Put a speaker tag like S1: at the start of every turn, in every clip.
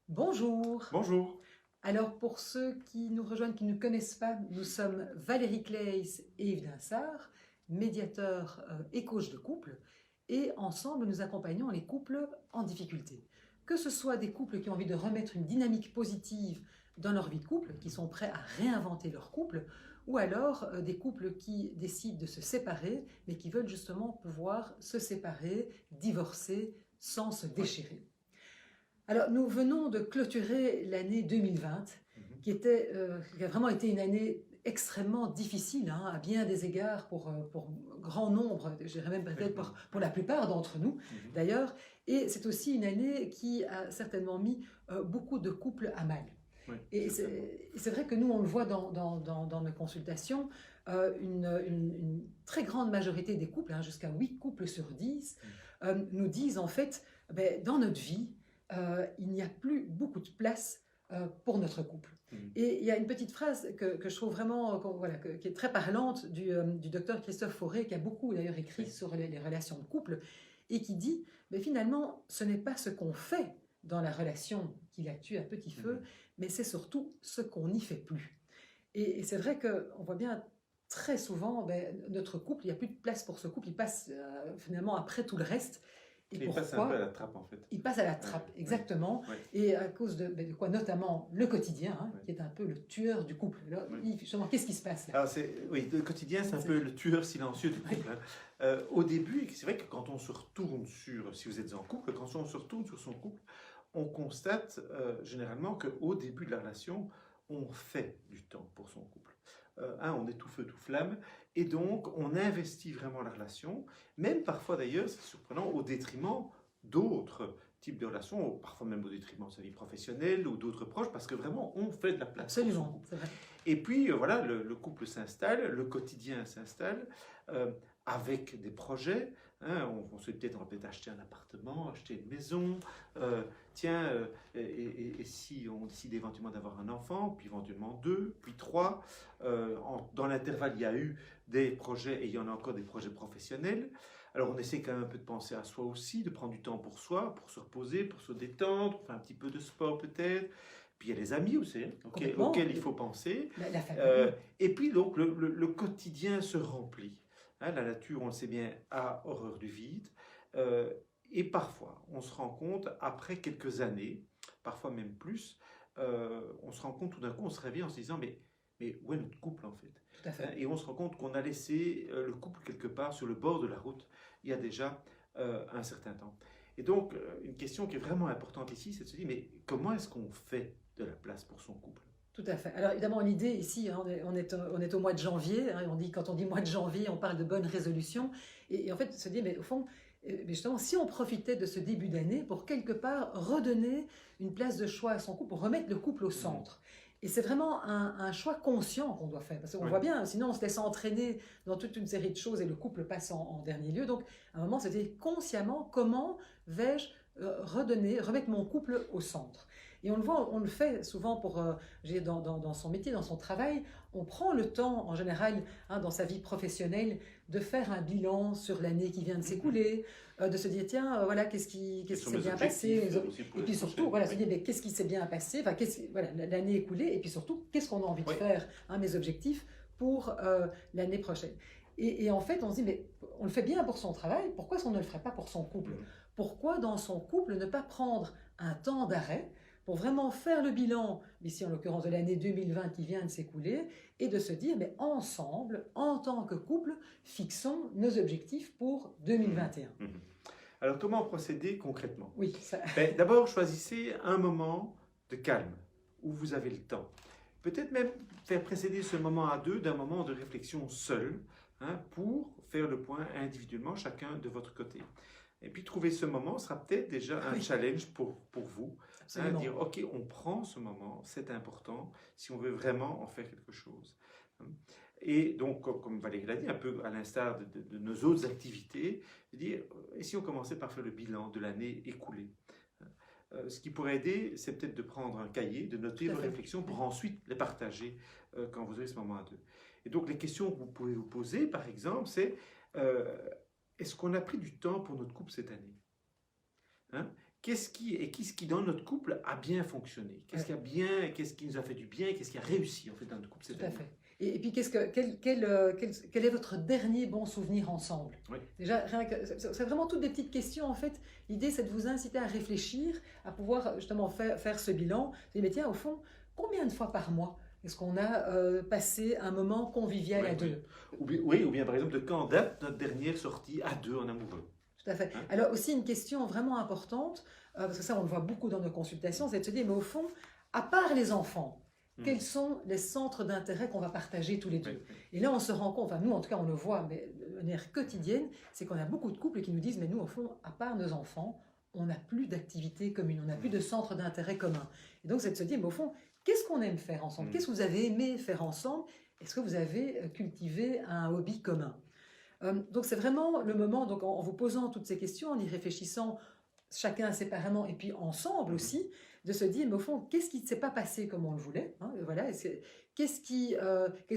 S1: Bonjour.
S2: Bonjour.
S1: Alors pour ceux qui nous rejoignent, qui ne nous connaissent pas, nous sommes Valérie Claes et Yves Dinsart, médiateurs et coachs de couple, et ensemble nous accompagnons les couples en difficulté. Que ce soit des couples qui ont envie de remettre une dynamique positive dans leur vie de couple, qui sont prêts à réinventer leur couple, ou alors des couples qui décident de se séparer, mais qui veulent justement pouvoir se séparer, divorcer sans se
S2: Oui.
S1: déchirer. Alors, nous venons de clôturer l'année 2020, qui a vraiment été une année extrêmement difficile, hein, à bien des égards pour grand nombre, je dirais même peut-être pour la plupart d'entre nous d'ailleurs. Et c'est aussi une année qui a certainement mis beaucoup de couples à mal.
S2: Oui,
S1: Et
S2: certainement.
S1: c'est vrai que nous, on le voit dans nos consultations, une très grande majorité des couples, hein, jusqu'à 8 couples sur 10, nous disent en fait, ben, dans notre vie, il n'y a plus beaucoup de place pour notre couple. Et il y a une petite phrase que je trouve vraiment, voilà, qui est très parlante du docteur Christophe Fauré, qui a beaucoup d'ailleurs écrit sur les relations de couple, et qui dit, mais finalement, ce n'est pas ce qu'on fait dans la relation qui la tue à petit feu, mais c'est surtout ce qu'on n'y fait plus. Et c'est vrai qu'on voit bien très souvent, ben, notre couple, il n'y a plus de place pour ce couple, il passe finalement après tout le reste. Et
S2: Il passe un peu à
S1: pourquoi?
S2: la trappe en fait.
S1: Il passe à la trappe, exactement.
S2: Oui.
S1: Et à cause ben, de quoi? Notamment le quotidien, hein,
S2: Oui.
S1: qui est un peu le tueur du couple. Alors,
S2: Oui.
S1: justement, qu'est-ce qui se passe là?
S2: Alors oui, le quotidien, c'est un peu le tueur silencieux du couple. Hein. Au début, c'est vrai que quand on se retourne sur, si vous êtes en couple, quand on se retourne sur son couple, on constate généralement qu'au début de la relation, on fait du temps pour son couple. On est tout feu, tout flamme, et donc on investit vraiment la relation, même parfois d'ailleurs, c'est surprenant, au détriment d'autres types de relations, parfois même au détriment de sa vie professionnelle ou d'autres proches, parce que vraiment on fait de la place pour son
S1: Absolument,
S2: couple.
S1: c'est vrai.
S2: Et puis voilà, le couple s'installe, le quotidien s'installe, euh, avec des projets. Hein, on se dit peut-être, on va peut-être acheter un appartement, acheter une maison. Tiens, et si on décide éventuellement d'avoir un enfant, puis éventuellement deux, puis trois. Dans l'intervalle, il y a eu des projets et il y en a encore des projets professionnels. Alors on essaie quand même un peu de penser à soi aussi, de prendre du temps pour soi, pour se reposer, pour se détendre, pour faire un petit peu de sport peut-être. Puis il y a les amis aussi, hein, auxquels il faut penser.
S1: La famille.
S2: Et puis donc le quotidien se remplit. Hein, la nature, on le sait bien, a horreur du vide. Et parfois, on se rend compte, après quelques années, parfois même plus, on se rend compte tout d'un coup, on se réveille en se disant, mais où est notre couple en fait?
S1: Tout à fait.
S2: Et on se rend compte qu'on a laissé le couple quelque part sur le bord de la route il y a déjà un certain temps. Et donc, une question qui est vraiment importante ici, c'est de se dire, mais comment est-ce qu'on fait de la place pour son couple?
S1: Tout à fait. Alors évidemment, l'idée ici, hein, on est au mois de janvier. Hein, quand on dit mois de janvier, on parle de bonnes résolutions. Et en fait, se dire, mais au fond, mais justement, si on profitait de ce début d'année pour quelque part redonner une place de choix à son couple, pour remettre le couple au centre. Et c'est vraiment un choix conscient qu'on doit faire. Parce qu'on voit bien, sinon on se laisse entraîner dans toute une série de choses et le couple passe en dernier lieu. Donc, à un moment, c'est dire consciemment, comment vais-je remettre mon couple au centre? Et on le voit, on le fait souvent dans son métier, dans son travail. On prend le temps, en général, hein, dans sa vie professionnelle, de faire un bilan sur l'année qui vient de s'écouler, de se dire, tiens, voilà, qu'est-ce qui s'est bien passé. Et puis surtout, voilà, se dire, mais qu'est-ce qui s'est bien passé, enfin, voilà, l'année écoulée, et puis surtout, qu'est-ce qu'on a envie de faire, hein, mes objectifs pour l'année prochaine. Et en fait, on se dit, mais on le fait bien pour son travail, pourquoi est-ce qu'on ne le ferait pas pour son couple? Pourquoi dans son couple ne pas prendre un temps d'arrêt pour vraiment faire le bilan, ici en l'occurrence de l'année 2020 qui vient de s'écouler, et de se dire, mais ensemble, en tant que couple, fixons nos objectifs pour 2021.
S2: Alors comment procéder concrètement?
S1: Oui, ça...
S2: D'abord, choisissez un moment de calme, où vous avez le temps. Peut-être même faire précéder ce moment à deux d'un moment de réflexion seul, hein, pour faire le point individuellement, chacun de votre côté. Et puis trouver ce moment sera peut-être déjà un challenge pour vous. Hein, dire, ok, on prend ce moment, c'est important, si on veut vraiment en faire quelque chose. Et donc, comme Valérie l'a dit, un peu à l'instar de nos autres activités, de dire, et si on commençait par faire le bilan de l'année écoulée? Ce qui pourrait aider, c'est peut-être de prendre un cahier, de noter vos réflexions pour ensuite les partager quand vous aurez ce moment à deux. Et donc, les questions que vous pouvez vous poser, par exemple, c'est est-ce qu'on a pris du temps pour notre couple cette année? Hein? qu'est-ce qui dans notre couple a bien fonctionné? Qu'est-ce qui a bien, qu'est-ce qui nous a fait du bien? Qu'est-ce qui a réussi en fait dans notre couple cette
S1: Tout à
S2: année?
S1: fait. Et puis, quel est votre dernier bon souvenir ensemble?
S2: Oui.
S1: Déjà, c'est vraiment toutes des petites questions, en fait. L'idée, c'est de vous inciter à réfléchir, à pouvoir justement faire ce bilan. Vous dites, mais tiens, au fond, combien de fois par mois est-ce qu'on a passé un moment convivial
S2: Oui,
S1: à
S2: oui.
S1: deux?
S2: Ou bien par exemple, de quand date notre dernière sortie à deux en amoureux?
S1: Tout à fait.
S2: Hein?
S1: Alors aussi une question vraiment importante, parce que ça on le voit beaucoup dans nos consultations, c'est de se dire, mais au fond, à part les enfants, quels sont les centres d'intérêt qu'on va partager tous les deux?
S2: Oui, oui.
S1: Et là on se rend compte, enfin nous en tout cas on le voit, mais de manière quotidienne, c'est qu'on a beaucoup de couples qui nous disent, mais nous au fond, à part nos enfants, on n'a plus d'activité commune, on n'a plus de centre d'intérêt commun. Et donc c'est de se dire, mais au fond, qu'est-ce qu'on aime faire ensemble? Qu'est-ce que vous avez aimé faire ensemble? Est-ce que vous avez cultivé un hobby commun? Donc c'est vraiment le moment, donc en vous posant toutes ces questions, en y réfléchissant chacun séparément et puis ensemble aussi, de se dire, mais au fond, qu'est-ce qui ne s'est pas passé comme on le voulait, hein, voilà, quelles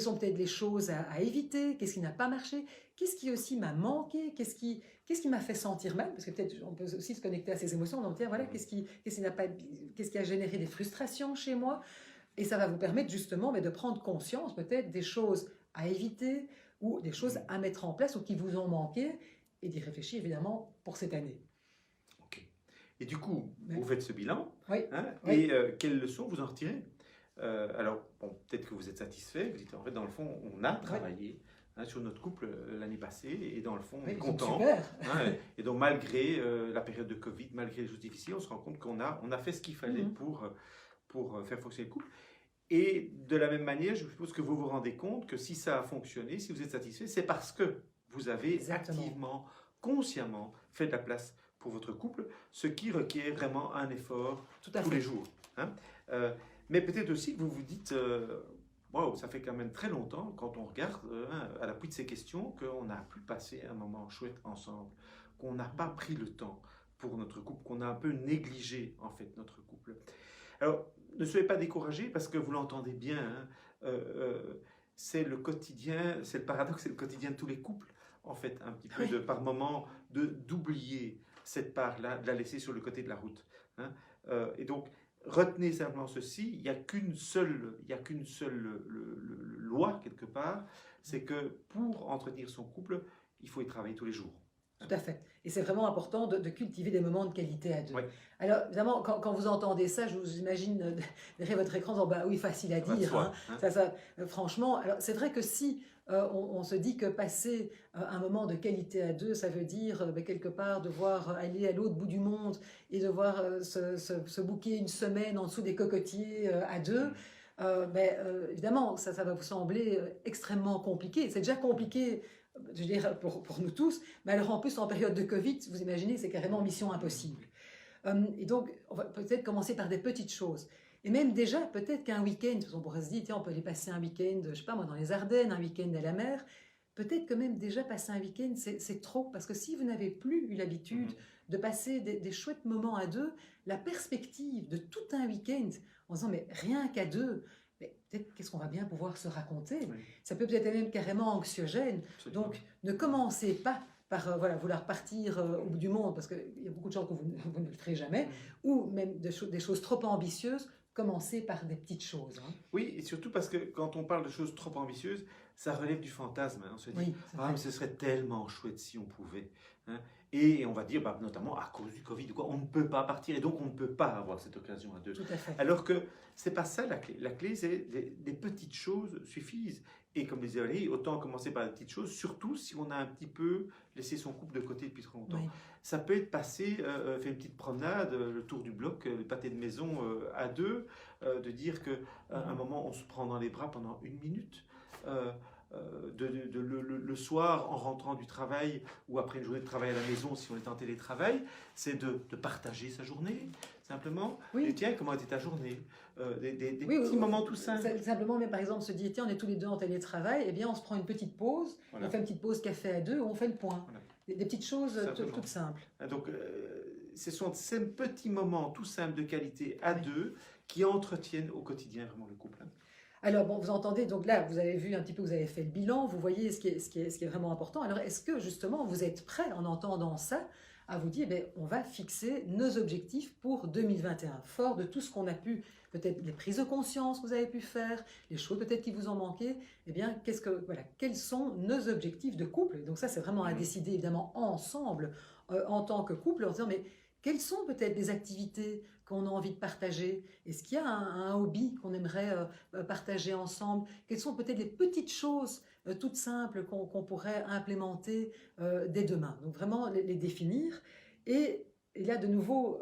S1: sont peut-être les choses à éviter, qu'est-ce qui n'a pas marché, qu'est-ce qui aussi m'a manqué, qu'est-ce qui m'a fait sentir mal, parce que peut-être on peut aussi se connecter à ses émotions, donc dire, voilà, qu'est-ce qui a généré des frustrations chez moi, et ça va vous permettre justement de prendre conscience peut-être des choses à éviter, ou des choses à mettre en place ou qui vous ont manqué, et d'y réfléchir évidemment pour cette année.
S2: Ok. Et du coup,
S1: Oui.
S2: vous faites ce bilan,
S1: Oui.
S2: hein,
S1: Oui.
S2: et quelles leçons vous en retirez? Alors, bon, peut-être que vous êtes satisfait, vous dites en fait, dans le fond, on a travaillé sur notre couple l'année passée, et dans le fond, on est content.
S1: Super.
S2: Hein, et donc, malgré la période de Covid, malgré les choses difficiles, on se rend compte qu'on a fait ce qu'il fallait pour faire fonctionner le couple. Et de la même manière, je suppose que vous vous rendez compte que si ça a fonctionné, si vous êtes satisfait, c'est parce que vous avez
S1: Exactement.
S2: activement, consciemment fait de la place pour votre couple, ce qui requiert vraiment un effort
S1: Tout à
S2: tous
S1: fait.
S2: les jours. Hein. Mais peut-être aussi que vous vous dites, wow, ça fait quand même très longtemps, quand on regarde à l'appui de ces questions, qu'on n'a plus passé un moment chouette ensemble, qu'on n'a pas pris le temps pour notre couple, qu'on a un peu négligé en fait notre couple. Alors, ne soyez pas découragés parce que vous l'entendez bien, hein, c'est le quotidien, c'est le paradoxe, c'est le quotidien de tous les couples, en fait, un petit peu par moment, d'oublier cette part-là, de la laisser sur le côté de la route. Hein. Et donc, retenez simplement ceci, il n'y a qu'une seule loi, quelque part, c'est que pour entretenir son couple, il faut y travailler tous les jours.
S1: Tout à fait. Et c'est vraiment important de cultiver des moments de qualité à deux.
S2: Oui.
S1: Alors, évidemment, quand vous entendez ça, je vous imagine derrière votre écran, en disant, bah oui, facile à dire.
S2: Soi,
S1: hein. Franchement, alors c'est vrai que si on se dit que passer un moment de qualité à deux, ça veut dire quelque part devoir aller à l'autre bout du monde et devoir se booker une semaine en dessous des cocotiers à deux, évidemment, ça va vous sembler extrêmement compliqué. C'est déjà compliqué, je veux dire, pour nous tous, mais alors en plus en période de Covid, vous imaginez, c'est carrément mission impossible. Et donc, on va peut-être commencer par des petites choses. Et même déjà, peut-être qu'un week-end, on pourrait se dire, tiens, on peut aller passer un week-end, je sais pas moi, dans les Ardennes, un week-end à la mer. Peut-être que même déjà passer un week-end, c'est trop. Parce que si vous n'avez plus eu l'habitude de passer des chouettes moments à deux, la perspective de tout un week-end, en disant, mais rien qu'à deux, mais peut-être qu'est-ce qu'on va bien pouvoir se raconter. Ça peut peut-être même carrément anxiogène.
S2: Absolument.
S1: Donc, ne commencez pas par vouloir partir au bout du monde, parce qu'il y a beaucoup de gens que vous ne le ferez jamais, ou même des choses trop ambitieuses. Commencer par des petites choses. Hein.
S2: Oui, et surtout parce que quand on parle de choses trop ambitieuses, ça relève du fantasme. Hein. On se dit, mais ce serait tellement chouette si on pouvait. Hein. Et on va dire, notamment à cause du Covid, on ne peut pas partir et donc on ne peut pas avoir cette occasion à deux.
S1: Tout à fait.
S2: Alors que c'est pas ça la clé. La clé, c'est des petites choses suffisent. Et comme disait Valérie, autant commencer par des petites choses, surtout si on a un petit peu laissé son couple de côté depuis trop longtemps. Ça peut être passer, faire une petite promenade, le tour du bloc, le pâté de maison à deux, de dire qu'à un moment on se prend dans les bras pendant 1 minute. Le soir, en rentrant du travail ou après une journée de travail à la maison, si on est en télétravail, c'est de partager sa journée, simplement. Et tiens, comment était ta journée? Des petits moments tout simples.
S1: Simplement, mais par exemple, se dire, tiens, on est tous les deux en télétravail, eh bien, on se prend une petite pause, on fait une petite pause café à deux, on fait le point. Des petites choses toutes simples.
S2: Donc, ce sont ces petits moments tout simples de qualité à deux qui entretiennent au quotidien vraiment le couple.
S1: Alors, bon, vous entendez, donc là, vous avez vu un petit peu, vous avez fait le bilan, vous voyez ce qui est vraiment important. Alors, est-ce que, justement, vous êtes prêt, en entendant ça, à vous dire, on va fixer nos objectifs pour 2021, fort de tout ce qu'on a pu, peut-être les prises de conscience que vous avez pu faire, les choses peut-être qui vous ont manqué, quels sont nos objectifs de couple. Donc ça, c'est vraiment à décider évidemment ensemble, en tant que couple, en disant, mais quelles sont peut-être des activités qu'on a envie de partager? Est-ce qu'il y a un hobby qu'on aimerait partager ensemble? Quelles sont peut-être les petites choses toutes simples qu'on pourrait implémenter dès demain? Donc vraiment les définir. Et là, de nouveau,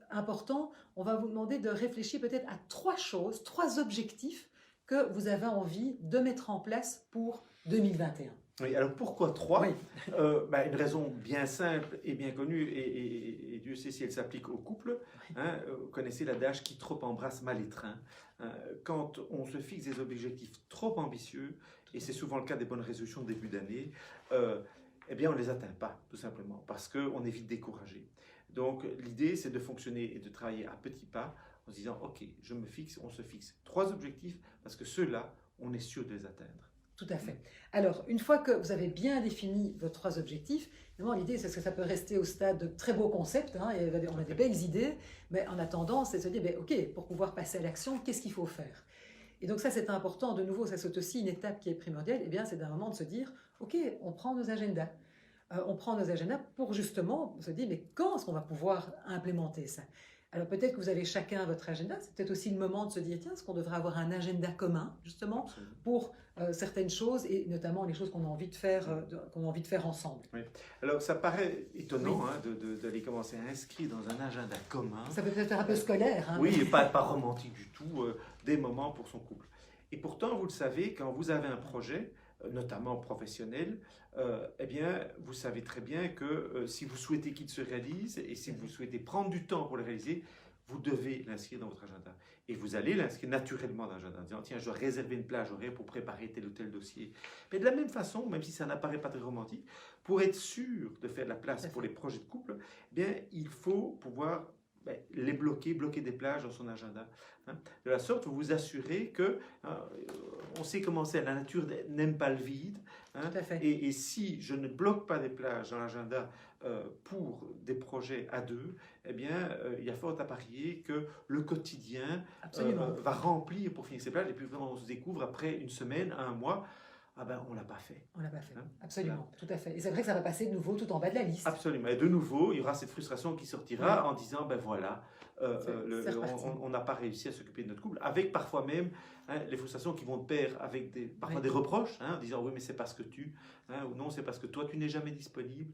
S1: important, on va vous demander de réfléchir peut-être à 3 choses, 3 objectifs que vous avez envie de mettre en place pour 2021.
S2: Oui, alors pourquoi 3?
S1: Oui.
S2: Une raison bien simple et bien connue, et Dieu sait si elle s'applique au couple. Hein, vous connaissez l'adage qui trop embrasse mal étreint. Quand on se fixe des objectifs trop ambitieux, et c'est souvent le cas des bonnes résolutions de début d'année, on ne les atteint pas, tout simplement, parce qu'on est vite découragé. Donc l'idée, c'est de fonctionner et de travailler à petits pas, en se disant, ok, on se fixe 3 objectifs, parce que ceux-là, on est sûr de les atteindre.
S1: Tout à fait. Alors, une fois que vous avez bien défini vos 3 objectifs, évidemment, l'idée, c'est que ça peut rester au stade de très beaux concepts, hein, et on a des belles idées, mais en attendant, c'est de se dire, ok, pour pouvoir passer à l'action, qu'est-ce qu'il faut faire? Et donc ça, c'est important, de nouveau, ça c'est aussi une étape qui est primordiale, c'est d'un moment de se dire, ok, on prend nos agendas. On prend nos agendas pour justement se dire, mais quand est-ce qu'on va pouvoir implémenter ça? Alors peut-être que vous avez chacun votre agenda, c'est peut-être aussi le moment de se dire, tiens, est-ce qu'on devrait avoir un agenda commun, justement, pour certaines choses, et notamment les choses qu'on a envie de faire, ensemble.
S2: Oui. Alors ça paraît étonnant d'aller commencer à inscrire dans un agenda commun.
S1: Ça peut peut-être faire un peu scolaire.
S2: Oui, et pas romantique du tout, des moments pour son couple. Et pourtant, vous le savez, quand vous avez un projet, notamment professionnel, vous savez très bien que si vous souhaitez qu'il se réalise et si vous souhaitez prendre du temps pour le réaliser, vous devez l'inscrire dans votre agenda. Et vous allez l'inscrire naturellement dans l'agenda, en disant, tiens, je dois réserver une plage horaire pour préparer tel ou tel dossier. Mais de la même façon, même si ça n'apparaît pas très romantique, pour être sûr de faire de la place pour les projets de couple, il faut pouvoir les bloquer des plages dans son agenda. De la sorte, vous vous assurez que on sait comment c'est, la nature n'aime pas le vide.
S1: Tout à fait.
S2: Et si je ne bloque pas des plages dans l'agenda pour des projets à deux, il y a fort à parier que le quotidien va remplir pour finir ces plages. Et puis vraiment, on se découvre après une semaine, un mois, on ne l'a pas fait.
S1: On ne l'a pas fait, absolument, tout à fait. Et c'est vrai que ça va passer de nouveau tout en bas de la liste.
S2: Absolument. Et de nouveau, il y aura cette frustration qui sortira en disant, on n'a pas réussi à s'occuper de notre couple, avec parfois même les frustrations qui vont de pair avec parfois des reproches, en disant, oui, mais c'est parce que ou non, c'est parce que toi, tu n'es jamais disponible.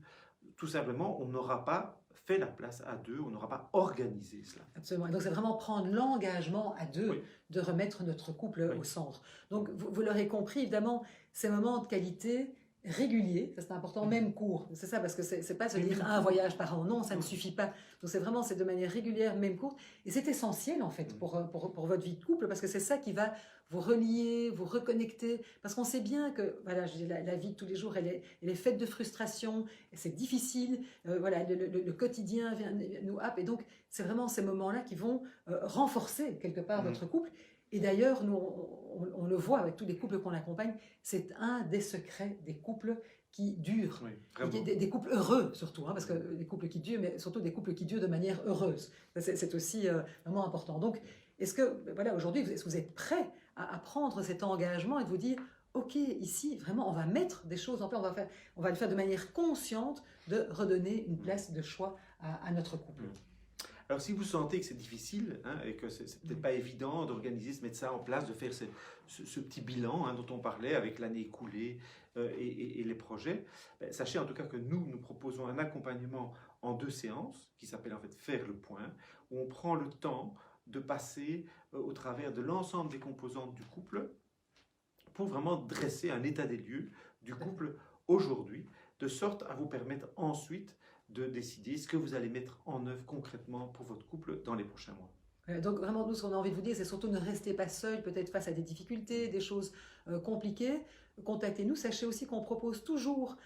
S2: Tout simplement, on n'aura pas fait la place à deux, on n'aura pas organisé cela.
S1: Absolument. Et donc, c'est vraiment prendre l'engagement à deux de remettre notre couple au centre. Donc, vous l'aurez compris, évidemment, ces moments de qualité réguliers, ça c'est important, même court. C'est ça, parce que c'est pas se dire un voyage par an. Non, ça ne suffit pas. Donc, c'est de manière régulière, même courte. Et c'est essentiel, en fait, pour votre vie de couple, parce que c'est ça qui va vous relier, vous reconnecter. Parce qu'on sait bien que la vie de tous les jours, elle est faite de frustration, c'est difficile. Le quotidien nous happe. Et donc, c'est vraiment ces moments-là qui vont renforcer quelque part votre couple. Et d'ailleurs, nous, on le voit avec tous les couples qu'on accompagne, c'est un des secrets des couples qui durent. Des couples heureux surtout, parce que des couples qui durent, mais surtout des couples qui durent de manière heureuse. C'est aussi vraiment important. Donc, est-ce que, aujourd'hui, est-ce que vous êtes prêts à prendre cet engagement et de vous dire, ok, ici, vraiment, on va mettre des choses en place, on va le faire de manière consciente, de redonner une place de choix à notre couple.
S2: Alors, si vous sentez que c'est difficile et que c'est peut-être pas évident d'organiser, de mettre ça en place, de faire ce petit bilan dont on parlait avec l'année écoulée et les projets, sachez en tout cas que nous proposons un accompagnement en 2 séances qui s'appelle en fait Faire le point, où on prend le temps de passer au travers de l'ensemble des composantes du couple pour vraiment dresser un état des lieux du couple aujourd'hui, de sorte à vous permettre ensuite de décider ce que vous allez mettre en œuvre concrètement pour votre couple dans les prochains mois.
S1: Donc vraiment, nous, ce qu'on a envie de vous dire, c'est surtout ne restez pas seul, peut-être face à des difficultés, des choses compliquées. Contactez-nous. Sachez aussi qu'on propose toujours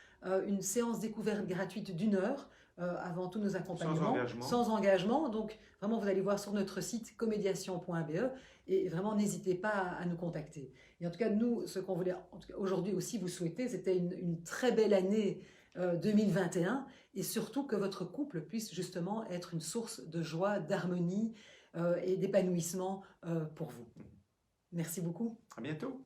S1: une séance découverte gratuite d'1 heure avant tous nos accompagnements. Sans engagement. Donc vraiment, vous allez voir sur notre site comédiation.be et vraiment, n'hésitez pas à nous contacter. Et en tout cas, nous, ce qu'on voulait aujourd'hui aussi vous souhaiter, c'était une très belle année 2021 et surtout que votre couple puisse justement être une source de joie, d'harmonie et d'épanouissement pour vous. Merci beaucoup.
S2: À bientôt.